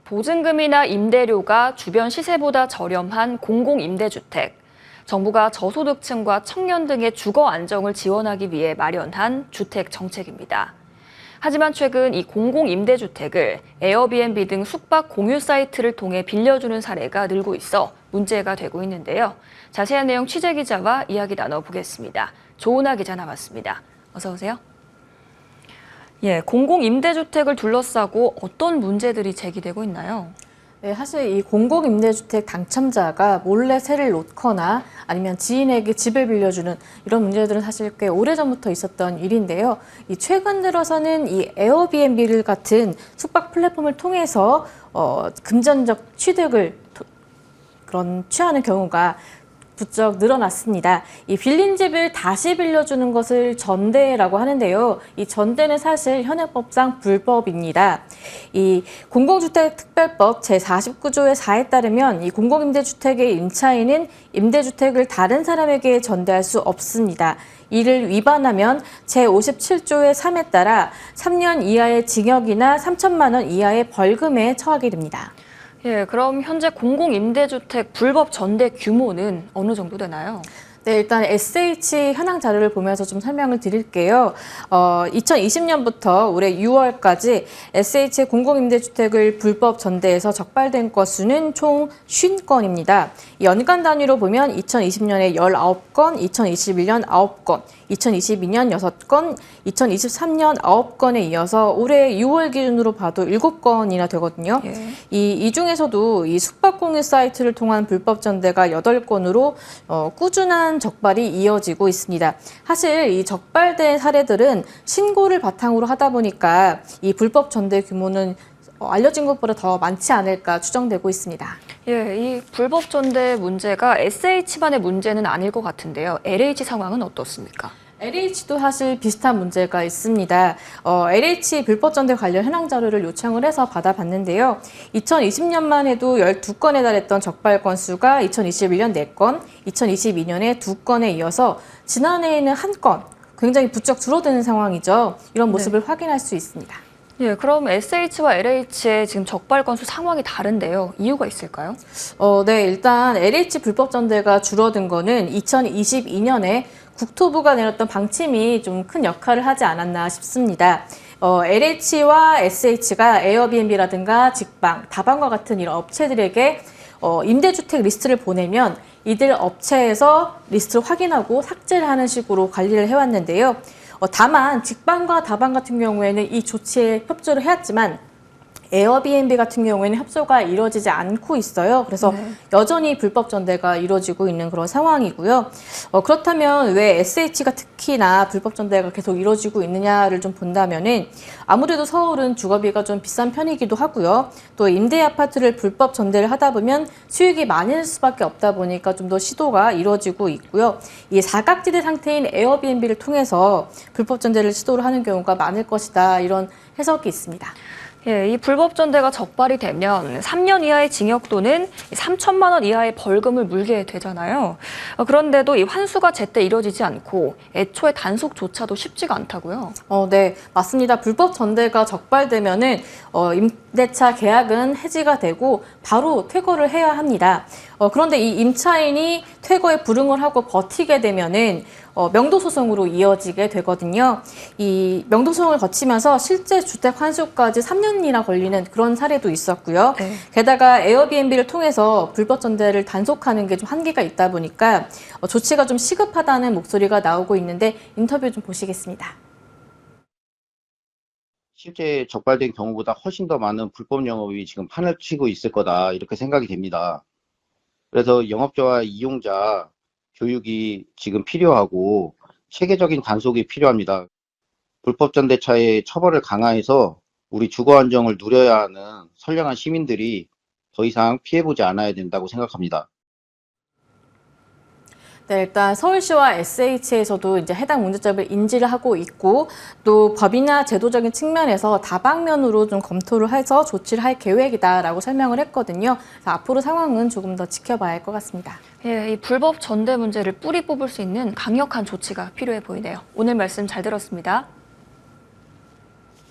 보증금이나 임대료가 주변 시세보다 저렴한 공공임대주택. 정부가 저소득층과 청년 등의 주거 안정을 지원하기 위해 마련한 주택 정책입니다. 하지만 최근 이 공공임대주택을 에어비앤비 등 숙박 공유 사이트를 통해 빌려주는 사례가 늘고 있어 문제가 되고 있는데요. 자세한 내용 취재기자와 이야기 나눠보겠습니다. 조은하 기자 나왔습니다. 어서 오세요. 공공임대주택을 둘러싸고 어떤 문제들이 제기되고 있나요? 네, 사실 이 공공임대주택 당첨자가 몰래 세를 놓거나 아니면 지인에게 집을 빌려주는 이런 문제들은 사실 꽤 오래전부터 있었던 일인데요. 최근 들어서는 이 에어비앤비를 같은 숙박 플랫폼을 통해서 금전적 취득을 취하는 경우가 부쩍 늘어났습니다. 이 빌린 집을 다시 빌려주는 것을 전대라고 하는데요. 이 전대는 사실 현행법상 불법입니다. 이 공공주택특별법 제49조의 4에 따르면 이 공공임대주택의 임차인은 임대주택을 다른 사람에게 전대할 수 없습니다. 이를 위반하면 제57조의 3에 따라 3년 이하의 징역이나 3천만 원 이하의 벌금에 처하게 됩니다. 그럼 현재 공공임대주택 불법 전대 규모는 어느 정도 되나요? 네, 일단 SH 현황 자료를 보면서 좀 설명을 드릴게요. 2020년부터 올해 6월까지 SH 공공임대주택을 불법 전대해서 적발된 건수는 총 50건입니다. 연간 단위로 보면 2020년에 19건, 2021년 9건, 2022년 6건, 2023년 9건에 이어서 올해 6월 기준으로 봐도 7건이나 되거든요. 이 중에서도 이 숙박공유 사이트를 통한 불법 전대가 8건으로 꾸준한 적발이 이어지고 있습니다. 사실 이 적발된 사례들은 신고를 바탕으로 하다 보니까 이 불법 전대 규모는 알려진 것보다 더 많지 않을까 추정되고 있습니다. 이 불법 전대 문제가 SH만의 문제는 아닐 것 같은데요. LH 상황은 어떻습니까? LH도 사실 비슷한 문제가 있습니다. LH 불법 전대 관련 현황 자료를 요청을 해서 받아봤는데요. 2020년만 해도 12건에 달했던 적발 건수가 2021년 4건, 2022년에 2건에 이어서 지난해에는 1건, 굉장히 부쩍 줄어드는 상황이죠. 이런 모습을 확인할 수 있습니다. 그럼 SH와 LH의 지금 적발 건수 상황이 다른데요. 이유가 있을까요? 네, 일단 LH 불법 전대가 줄어든 거는 2022년에 국토부가 내렸던 방침이 좀 큰 역할을 하지 않았나 싶습니다. LH와 SH가 에어비앤비라든가 직방, 다방과 같은 이런 업체들에게 임대주택 리스트를 보내면 이들 업체에서 리스트를 확인하고 삭제를 하는 식으로 관리를 해왔는데요. 다만 직방과 다방 같은 경우에는 이 조치에 협조를 해왔지만 에어비앤비 같은 경우에는 협조가 이루어지지 않고 있어요. 그래서 여전히 불법 전대가 이루어지고 있는 그런 상황이고요. 그렇다면 왜 SH가 특히나 불법 전대가 계속 이루어지고 있느냐를 좀 본다면은 아무래도 서울은 주거비가 좀 비싼 편이기도 하고요. 또 임대 아파트를 불법 전대를 하다 보면 수익이 많을 수밖에 없다 보니까 좀 더 시도가 이루어지고 있고요. 이 사각지대 상태인 에어비앤비를 통해서 불법 전대를 시도를 하는 경우가 많을 것이다. 이런 해석이 있습니다. 이 불법 전대가 적발이 되면 3년 이하의 징역 또는 3천만 원 이하의 벌금을 물게 되잖아요. 그런데도 이 환수가 제때 이루어지지 않고 애초에 단속조차도 쉽지가 않다고요. 네, 맞습니다. 불법 전대가 적발되면은 임대차 계약은 해지가 되고 바로 퇴거를 해야 합니다. 그런데 이 임차인이 퇴거에 불응을 하고 버티게 되면은 명도소송으로 이어지게 되거든요. 이 명도소송을 거치면서 실제 주택 환수까지 3년이나 걸리는 그런 사례도 있었고요. 게다가 에어비앤비를 통해서 불법 전대를 단속하는 게 좀 한계가 있다 보니까 조치가 좀 시급하다는 목소리가 나오고 있는데 인터뷰 좀 보시겠습니다. 실제 적발된 경우보다 훨씬 더 많은 불법 영업이 지금 판을 치고 있을 거다 이렇게 생각이 됩니다. 그래서 영업자와 이용자 교육이 지금 필요하고 체계적인 단속이 필요합니다. 불법 전대차의 처벌을 강화해서 우리 주거 안정을 누려야 하는 선량한 시민들이 더 이상 피해보지 않아야 된다고 생각합니다. 네, 일단 서울시와 SH에서도 이제 해당 문제점을 인지를 하고 있고 또 법이나 제도적인 측면에서 다방면으로 좀 검토를 해서 조치를 할 계획이다라고 설명을 했거든요. 그래서 앞으로 상황은 조금 더 지켜봐야 할 것 같습니다. 예, 이 불법 전대 문제를 뿌리 뽑을 수 있는 강력한 조치가 필요해 보이네요. 오늘 말씀 잘 들었습니다.